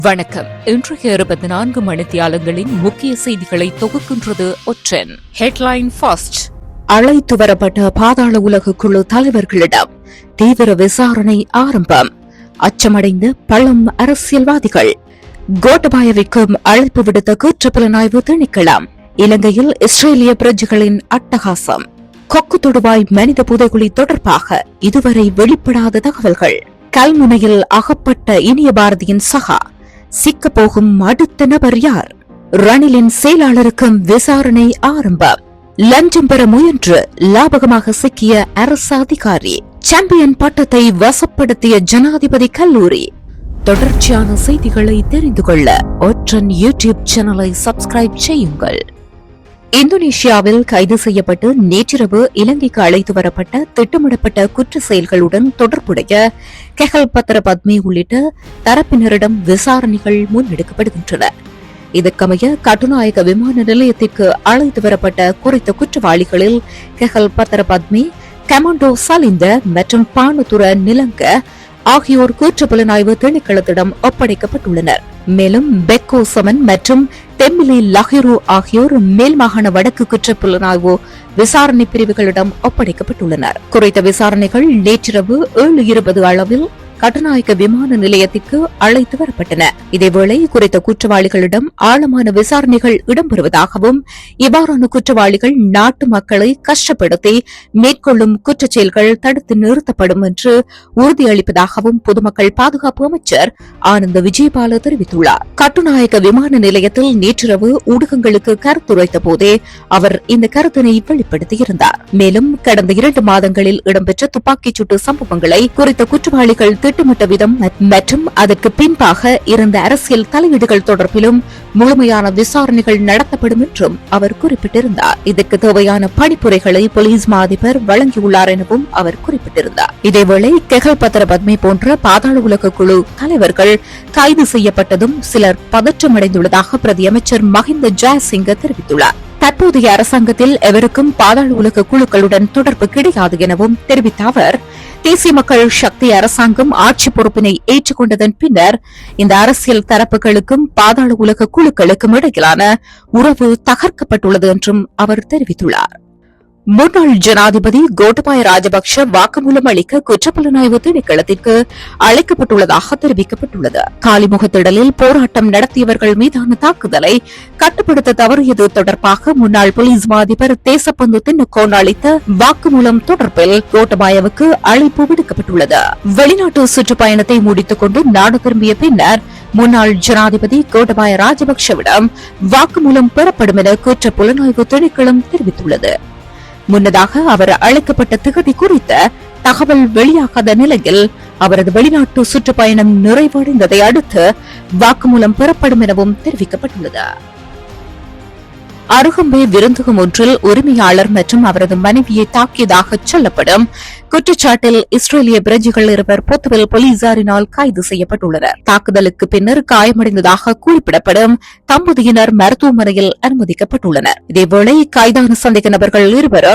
வணக்கம். இன்றைய 24 மணித்தியாலங்களின் முக்கிய செய்திகளை தொகுக்கின்றது ஒற்றன். Headline first. அழைத்து வரப்பட்ட பாதாள உலக குழு தலைவர்களிடம் தீவிர விசாரணை ஆரம்பம். அச்சமடைந்த பழம் அரசியல்வாதிகள். கோட்டபாயவிற்கும் அழைப்பு விடுத்த குற்றப்புலனாய்வு திணைக்களம். இலங்கையில் இஸ்ரேலிய பிரஜைகளின் அட்டகாசம். கொக்கு தொடுவாய் மனித புதைகுழி தொடர்பாக இதுவரை வெளிப்படாத தகவல்கள். கல்முனையில் அகப்பட்ட இனிய பாரதியின் சகா. சிக்கப்போகும் அடுத்த நபர் யார்? ரணிலின் செயலாளருக்கும் விசாரணை ஆரம்பம். லஞ்சம் பெற முயன்று லாபகமாக சிக்கிய அரசு அதிகாரி. சாம்பியன் பட்டத்தை வசப்படுத்திய ஜனாதிபதி கல்லூரி. தொடர்ச்சியான செய்திகளை தெரிந்து கொள்ள ஒற்றன் யூடியூப் சேனலை சப்ஸ்கிரைப் செய்யுங்கள். இந்தோனேஷியாவில் கைது செய்யப்பட்டு நேற்றிரவு இலங்கைக்கு அழைத்து வரப்பட்ட திட்டமிடப்பட்ட குற்ற செயல்களுடன் தொடர்புடைய கெஹல் பத்ர பத்மி உள்ளிட்ட தரப்பினரிடம் விசாரணைகள் முன்னெடுக்கப்படுகின்றன. இதற்கமைய கட்டுநாயக்க விமான நிலையத்திற்கு அழைத்து வரப்பட்ட குறித்த குற்றவாளிகளில் கெஹல் பத்ர பத்மி, கமாண்டோ சலிந்த மற்றும் பானுதுர நிலங்க ஆகியோர் குற்றப்புலனாய்வு திணைக்களத்திடம் ஒப்படைக்கப்பட்டுள்ளனர். மேலும் பெக்கோ சமன் மற்றும் தெம்மிலி லஹிரு ஆகியோர் மேல் மாகாண வடக்கு குற்றப்புலனாய்வு விசாரணை பிரிவுகளிடம் ஒப்படைக்கப்பட்டுள்ளனர். குறித்த விசாரணைகள் நேற்றிரவு 7:20 அளவில் கட்டுநாயக்க விமான நிலையத்திற்கு அழைத்து வரப்பட்டன. இதேவேளை குறித்த குற்றவாளிகளிடம் ஆழமான விசாரணைகள் இடம்பெறுவதாகவும் இவ்வாறான குற்றவாளிகள் நாட்டு மக்களை கஷ்டப்படுத்தி மேற்கொள்ளும் குற்றச் செயல்கள் தடுத்து நிறுத்தப்படும் என்று உறுதியளிப்பதாகவும் பொதுமக்கள் பாதுகாப்பு அமைச்சர் ஆனந்த விஜயபால தெரிவித்துள்ளார். கட்டுநாயக்க விமான நிலையத்தில் நேற்றிரவு ஊடகங்களுக்கு கருத்துரைத்த போதே அவர் இந்த கருத்தினை வெளிப்படுத்தியிருந்தார். மேலும் கடந்த 2 மாதங்களில் இடம்பெற்ற துப்பாக்கிச் சூட்டு சம்பவங்களை குறித்த குற்றவாளிகள் திட்டமிட்ட விதம் மற்றும் அதற்கு பின்பாக இருந்த அரசியல் தலையீடுகள் தொடர்பிலும் முழுமையான விசாரணைகள் நடத்தப்படும் என்றும் அவர் குறிப்பிட்டிருந்தார். இதற்கு தேவையான பணிப்புரைகளை போலீஸ் மா அதிபர் வழங்கியுள்ளார் எனவும் அவர் குறிப்பிட்டிருந்தார். இதேவேளை கெஹல் பத்ர பத்மி போன்ற பாதாள உலக குழு தலைவர்கள் கைது செய்யப்பட்டதும் சிலர் பதற்றமடைந்துள்ளதாக பிரதி அமைச்சர் மஹிந்த ஜெயசிங்க தெரிவித்துள்ளார். தற்போதைய அரசாங்கத்தில் எவருக்கும் பாதாள உலக குழுக்களுடன் தொடர்பு கிடையாது எனவும் தெரிவித்த அவர், தேசிய மக்கள் சக்தி அரசாங்கம் ஆட்சி பொறுப்பினை ஏற்றுக்கொண்டதன் பின்னர் இந்த அரசியல் தரப்புகளுக்கும் பாதாள உலக குழுக்களுக்கும் இடையிலான உறவு தகர்க்கப்பட்டுள்ளது என்றும் அவர் தெரிவித்துள்ளார். முன்னாள் ஜனாதிபதி கோட்டபாய ராஜபக்ஷ வாக்குமூலம் அளிக்க குற்றப்புலனாய்வு திணைக்களத்திற்கு அழைக்கப்பட்டுள்ளதாக தெரிவிக்கப்பட்டுள்ளது. காலிமுகத்திடலில் போராட்டம் நடத்தியவர்கள் மீதான தாக்குதலை கட்டுப்படுத்த தவறியது தொடர்பாக முன்னாள் போலீஸ் மா அதிபர் தேசப்பந்து தின்னக்கோன் அளித்த வாக்குமூலம் தொடர்பில் கோட்டபாயவுக்கு அழைப்பு விடுக்கப்பட்டுள்ளது. வெளிநாட்டு சுற்றுப்பயணத்தை முடித்துக் கொண்டு நாடு திரும்பிய பின்னர் முன்னாள் ஜனாதிபதி கோட்டபாய ராஜபக்ஷவிடம் வாக்குமூலம் பெறப்படும் என குற்றப்புலனாய்வு திணைக்களம் தெரிவித்துள்ளது. முன்னதாக அவர் அழைக்கப்பட்ட திகதி குறித்த தகவல் வெளியாகாத நிலையில் அவரது வெளிநாட்டு சுற்றுப்பயணம் நிறைவடைந்ததை அடுத்து வாக்குமூலம் பெறப்படும் எனவும் தெரிவிக்கப்பட்டுள்ளது. அருகம்பே விருந்தகம் ஒன்றில் உரிமையாளர் மற்றும் அவரது மனைவியை தாக்கியதாக சொல்லப்படும் குற்றச்சாட்டில் இஸ்ரேலிய பிரஜைகள் 2 பொத்துவில் போலீசாரினால் கைது செய்யப்பட்டுள்ளனர். தாக்குதலுக்கு பின்னர் காயமடைந்ததாக குறிப்பிடப்படும் தம்பதியினர் மருத்துவமனையில் அனுமதிக்கப்பட்டுள்ளனர். இதேவேளை கைதான சந்தேக நபர்கள் 2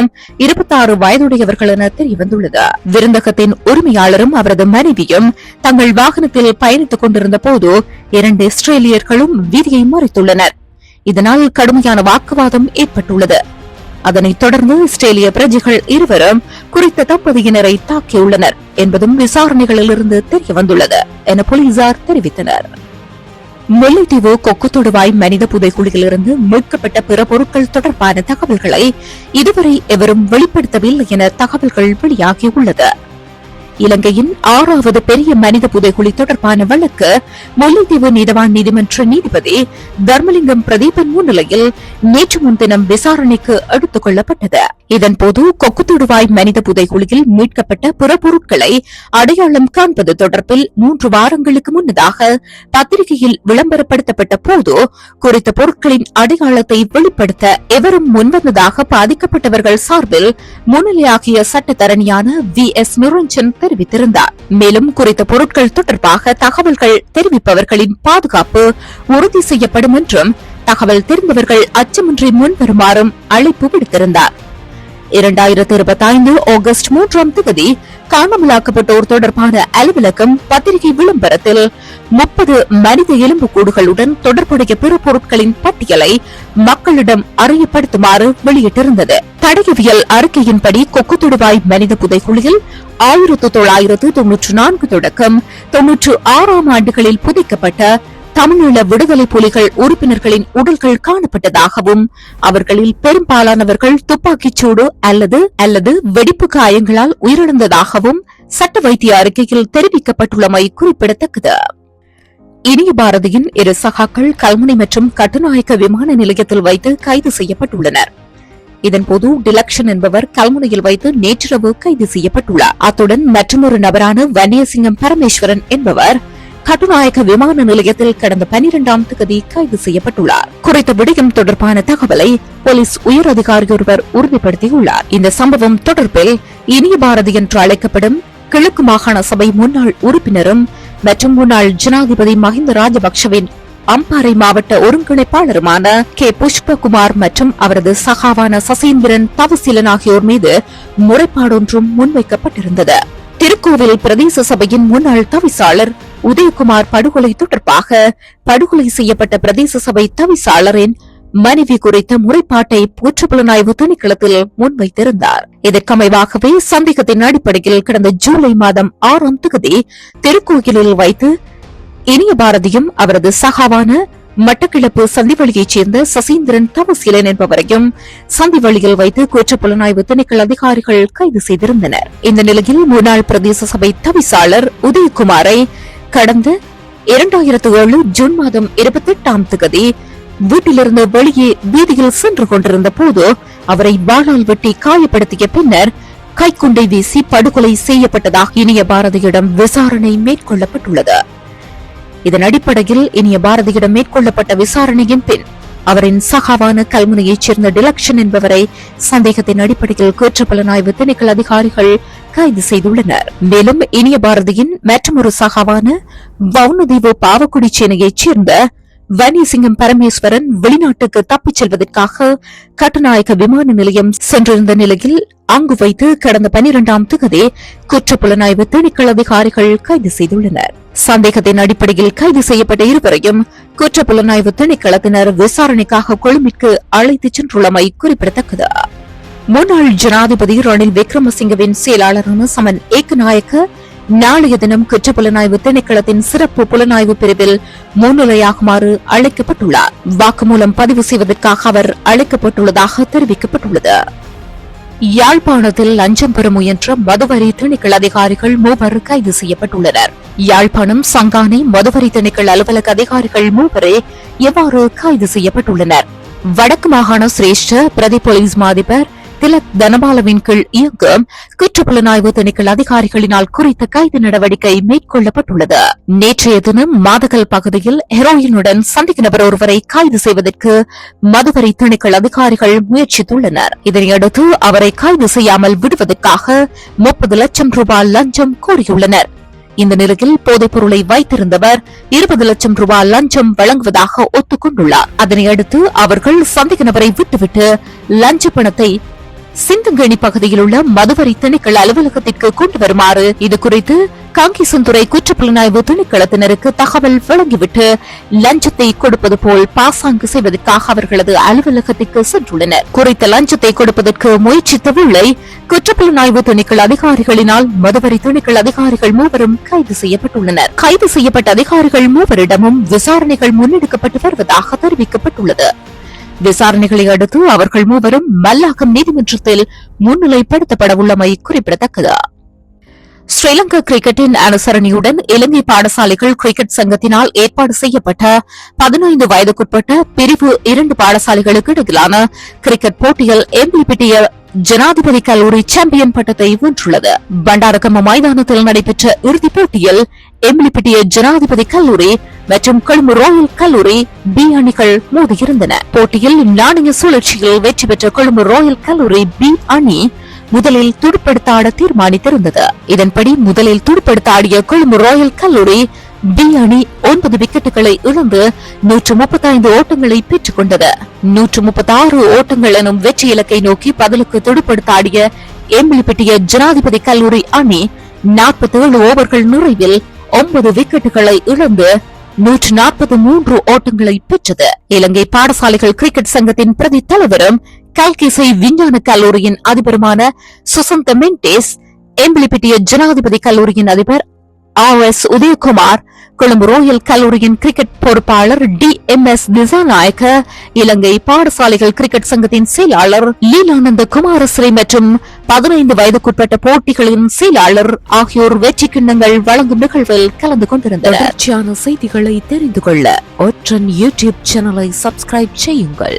26 வயதுடையவர்கள் என தெரியவந்துள்ளது. விருந்தகத்தின் உரிமையாளரும் அவரது மனைவியும் தங்கள் வாகனத்தில் பயணித்துக் கொண்டிருந்த போது 2 இஸ்ரேலியர்களும் வீதியை மறித்துள்ளனர். இதனால் கடுமையான வாக்குவாதம் ஏற்பட்டுள்ளது. அதனைத் தொடர்ந்து இஸ்ரேலிய பிரஜைகள் 2 குறித்த தம்பதியினரை தாக்கியுள்ளனர் என்பதும் விசாரணைகளிலிருந்து தெரியவந்துள்ளது என போலீசார் தெரிவித்தனர். முல்லைத்தீவு கொக்கு தொடுவாய் மனித புதைக்குழியிலிருந்து மீட்கப்பட்ட பிற பொருட்கள் தொடர்பான தகவல்களை இதுவரை எவரும் வெளிப்படுத்தவில்லை என தகவல்கள் வெளியாகியுள்ளது. இலங்கையின் 6வது பெரிய மனித புதைகுழி தொடர்பான வழக்கு முல்லைத்தீவு நீதவான் நீதிமன்ற நீதிபதி தர்மலிங்கம் பிரதீபன் முன்னிலையில் நேற்று முன்தினம் விசாரணைக்கு எடுத்துக் கொள்ளப்பட்டது. இதன்போது கொக்கு தொடுவாய் மனித புதைகுழியில் மீட்கப்பட்ட பிற பொருட்களை அடையாளம் காண்பது தொடர்பில் 3 வாரங்களுக்கு முன்னதாக பத்திரிகையில் விளம்பரப்படுத்தப்பட்ட போது குறித்த பொருட்களின் அடையாளத்தை வெளிப்படுத்த எவரும் முன்வந்ததாக பாதிக்கப்பட்டவர்கள் சார்பில் முன்னிலையாகிய சட்டத்தரணியான VS நிரஞ்சன் தெரிவித்திருந்தார். மேலும் குறித்த பொருட்கள் தொடர்பாக தகவல்கள் தெரிவிப்பவர்களின் பாதுகாப்பு உறுதி செய்யப்படும் என்றும் தகவல் தெரிந்தவர்கள் அச்சமின்றி முன்வருமாறும் அழைப்பு விடுத்திருந்தார். 2025 ஆகஸ்ட் 3ஆம் தேதி காணாமலாக்கப்பட்டோர் தொடர்பான அலுவலகம் பத்திரிகை விளம்பரத்தில் 30 மனித எலும்புக்கூடுகளுடன் தொடர்புடைய பிற பொருட்களின் பட்டியலை மக்களிடம் அறியப்படுத்துமாறு வெளியிட்டிருந்தது. தடயவியல் அறிக்கையின்படி கொக்குத்தொடுவாய் மனித புதைக்குழியில் 1994 தொடக்கம் 96ஆம் ஆண்டுகளில் புதைக்கப்பட்ட தமிழீழ விடுதலை புலிகள் உறுப்பினர்களின் உடல்கள் காணப்பட்டதாகவும் அவர்களில் பெரும்பாலானவர்கள் துப்பாக்கிச்சூடு அல்லது வெடிப்பு காயங்களால் உயிரிழந்ததாகவும் சட்ட வைத்திய அறிக்கையில் தெரிவிக்கப்பட்டுள்ளமை குறிப்பிடத்தக்கது. இனிய பாரதியின் இரு சகாக்கள் கல்முனை மற்றும் கட்டுநாயக்க விமான நிலையத்தில் வைத்து கைது செய்யப்பட்டுள்ளனர். இதன்போது டிலக்ஷன் என்பவர் கல்முனையில் வைத்து நேற்றிரவு கைது செய்யப்பட்டுள்ளார். அத்துடன் மற்றொரு நபரான வன்னியசிங்கம் பரமேஸ்வரன் என்பவர் கட்டுநாயக்க விமான நிலையத்தில் கடந்த 12ஆம் தேதி கைது செய்யப்பட்டுள்ளார். குறித்த விடயம் தொடர்பான தகவலை போலீஸ் உயர் அதிகாரி ஒருவர் உறுதிப்படுத்தியுள்ளார். இந்த சம்பவம் தொடர்பில் இனிய பாரதி என்று அழைக்கப்படும் கிழக்கு மாகாண சபை முன்னாள் உறுப்பினரும் மற்றும் முன்னாள் ஜனாதிபதி மஹிந்த ராஜபக்சவின் அம்பாறை மாவட்ட ஒருங்கிணைப்பாளருமான கே புஷ்பகுமார் மற்றும் அவரது சகாவான சசீந்திரன் தவசீலன் ஆகியோர் மீது முறைப்பாடொன்றும் முன்வைக்கப்பட்டிருந்தது. திருக்கோவில் பிரதேச சபையின் முன்னாள் தவிசாளர் உதயகுமார் படுகொலை தொடர்பாக படுகொலை செய்யப்பட்ட பிரதேச சபை தவிசாளரின் மனைவி குறித்த முறைப்பாட்டை குற்றப்புலனாய்வு திணைக்களத்தில் முன்வைத்திருந்தார். இதற்கமைவாகவே சந்தேகத்தின் அடிப்படையில் கடந்த ஜூலை மாதம் 6ஆம் தேதி திருக்கோயிலில் வைத்து இனிய பாரதியும் அவரது சகாவான மட்டக்கிளப்பு சந்திவெளியைச் சேர்ந்த சசீந்திரன் தவசீலன் என்பவரையும் சந்திவெளியில் வைத்து குற்றப்புலனாய்வு திணைக்கள அதிகாரிகள் கைது செய்திருந்தனர். இந்த நிலையில் முன்னாள் பிரதேச சபை தவிசாளர் உதயகுமாரை கடந்த 2007 ஜூன் மாதம் 28ஆம் தேதி வீட்டிலிருந்து வெளியே வீதியில் சென்று கொண்டிருந்த போது அவரை வாளால் வெட்டி காயப்படுத்திய பின்னர் கைக்குண்டை வீசி படுகொலை செய்யப்பட்டதாக இனிய பாரதியிடம் விசாரணை மேற்கொள்ளப்பட்டுள்ளது. இதன் அடிப்படையில் இனிய பாரதியிடம் மேற்கொள்ளப்பட்ட விசாரணையின் பின் அவரின் சகாவான கல்முனையைச் சேர்ந்த டிலக்ஷன் என்பவரை சந்தேகத்தின் அடிப்படையில் குற்றப்புலனாய்வு திணைக்கள அதிகாரிகள் கைது செய்துள்ளனர். மேலும் இனிய பாரதியின் மற்றொரு சகாவான வவுனதீவு பாவக்குடி சேனையைச் சேர்ந்த வன்னியசிங்கம் பரமேஸ்வரன் வெளிநாட்டுக்கு தப்பிச் செல்வதற்காக கட்டுநாயக்க விமான நிலையம் சென்றிருந்த நிலையில் அங்கு வைத்து கடந்த 12ஆம் தேதி குற்றப்புலனாய்வு திணைக்கள அதிகாரிகள் கைது செய்துள்ளனர். சந்தேகத்தின் அடிப்படையில் கைது செய்யப்பட்ட இருவரையும் குற்றப்புலனாய்வு திணைக்களத்தினர் விசாரணைக்காக கொழும்பிற்கு அழைத்துச் சென்றுள்ளமை குறிப்பிடத்தக்கது. முன்னாள் ஜனாதிபதி ரணில் விக்ரமசிங்கவின் செயலாளரான சமன் ஏக்கநாயக்க நாளைய தினம் குற்றப்புலனாய்வு திணைக்களத்தின் சிறப்பு புலனாய்வு பிரிவில் முன்னிலையாகுமாறு அழைக்கப்பட்டுள்ளார். வாக்குமூலம் பதிவு செய்வதற்காக அவர் அழைக்கப்பட்டுள்ளதாக தெரிவிக்கப்பட்டுள்ளது. யாழ்ப்பாணத்தில் லஞ்சம் பெற முயன்ற மதுவரி திணைக்கள அதிகாரிகள் 3 கைது செய்யப்பட்டுள்ளனர். யாழ்ப்பாணம் சங்கானை மதுவரி திணைக்கள அலுவலக அதிகாரிகள் 3 எவ்வாறு கைது செய்யப்பட்டுள்ளனர்? வடக்கு மாகாண சிரேஷ்ட பிரதி போலீஸ் மாதிபர் திலக் தனபாலவின் கீழ் இயங்கும் குற்றப்புலனாய்வு திணைக்கள அதிகாரிகளினால் குறித்த கைது நடவடிக்கை மேற்கொள்ளப்பட்டுள்ளது. நேற்றைய தினம் மாதகல் பகுதியில் ஹெரோயினுடன் சந்தேக நபர் ஒருவரை கைது செய்வதற்கு மதுவரி திணைக்கள அதிகாரிகள் முயற்சித்துள்ளனர். இதனையடுத்து அவரை கைது செய்யாமல் விடுவதற்காக 30 லட்சம் ரூபாய் லஞ்சம் கோரியுள்ளனர். இந்த நிலையில் போதைப் பொருளை வைத்திருந்தவர் 20 லட்சம் ரூபாய் லஞ்சம் வழங்குவதாக ஒத்துக்கொண்டுள்ளார். அதனையடுத்து அவர்கள் சந்தேக நபரை விட்டுவிட்டு லஞ்ச பணத்தை சிந்தங்கணி பகுதியில் உள்ள மதுவரி திணைக்கள அலுவலகத்திற்கு கொண்டு வருமாறு இதுகுறித்து காங்கேசன்துறை குற்றப்புலனாய்வு திணைக்களத்தினருக்கு தகவல் வழங்கிவிட்டு லஞ்சத்தை கொடுப்பது போல் பாசாங்கு செய்வதற்காக அவர்களது அலுவலகத்திற்கு சென்றுள்ளனர். குறித்த லஞ்சத்தை கொடுப்பதற்கு முயற்சித்த வேளை குற்றப்புலனாய்வு திணைக்கள அதிகாரிகளினால் மதுவரி திணைக்கள அதிகாரிகள் 3 கைது செய்யப்பட்டுள்ளனர். கைது செய்யப்பட்ட அதிகாரிகள் 3 விசாரணைகள் முன்னெடுக்கப்பட்டு வருவதாக தெரிவிக்கப்பட்டுள்ளது. விசாரணைகளை அடுத்து அவர்கள் 3 மல்லாகம் நீதிமன்றத்தில் முன்னிலைப்படுத்தப்பட உள்ளமை குறிப்பிடத்தக்கது. ஸ்ரீலங்கா கிரிக்கெட்டின் அனுசரணையுடன் இலங்கை பாடசாலைகள் கிரிக்கெட் சங்கத்தினால் ஏற்பாடு செய்யப்பட்ட 15 வயதுக்குட்பட்ட பிரிவு 2 பாடசாலைகளுக்கு இடையிலான கிரிக்கெட் போட்டியில் எம்பிபிடிய ஜனாதிபதி கல்லூரி சாம்பியன் பட்டத்தை வென்றுள்ளது. பண்டாரகம மைதானத்தில் நடைபெற்ற இறுதிப் போட்டியில் எம்பிபிடிய ஜனாதிபதி கல்லூரி மற்றும் கொழும்பு ராயல் கல்லூரி பி அணிகள் மோதியிருந்தன. போட்டியில் நாணய சுழற்சியில் வெற்றி பெற்ற கொழும்பு ராயல் கல்லூரி பி அணி முதலில் துடுப்படுத்த ஆட தீர்மானித்திருந்தது. இதன்படி முதலில் துடுப்படுத்த ஆடிய கொழும்பு ராயல் கல்லூரி பி அணி 9 விக்கெட்டுகளை இழந்து 135 ஓட்டங்களை பெற்றுக் கொண்டது. 136 ஓட்டங்கள் எனும் வெற்றி இலக்கை நோக்கி பதிலுக்கு துடுப்படுத்த ஆடிய எம்பிலிப்பட்டிய ஜனாதிபதி கல்லூரி அணி 47 ஓவர்கள் நிறைவில் 9 விக்கெட்டுகளை இழந்து 143 ஓட்டங்களை பெற்றது. இலங்கை பாடசாலைகள் கிரிக்கெட் சங்கத்தின் பிரதி தலைவரும் கல்கிசை விஞ்ஞான கல்லூரியின் அதிபருமான சுசந்த மெண்டேஸ், எம்பிலிப்பட்டிய ஜனாதிபதி கல்லூரியின் அதிபர் RS உதயகுமார், கொழும்பு ரோயல் கல்லூரியின் கிரிக்கெட் பொறுப்பாளர் DMS திசாநாயக்க, இலங்கை பாடசாலைகள் கிரிக்கெட் சங்கத்தின் செயலாளர் லீலானந்த குமாரஸ்ரீ மற்றும் 15 வயதுக்குட்பட்ட போட்டிகளின் செயலாளர் ஆகியோர் வெற்றி கிண்ணங்கள் வழங்கும் நிகழ்வில் கலந்து கொண்டிருந்தனர். தொடர்ச்சியான செய்திகளை தெரிந்து கொள்ள ஒற்றன் யூடியூப் சேனலை சப்ஸ்கிரைப் செய்யுங்கள்.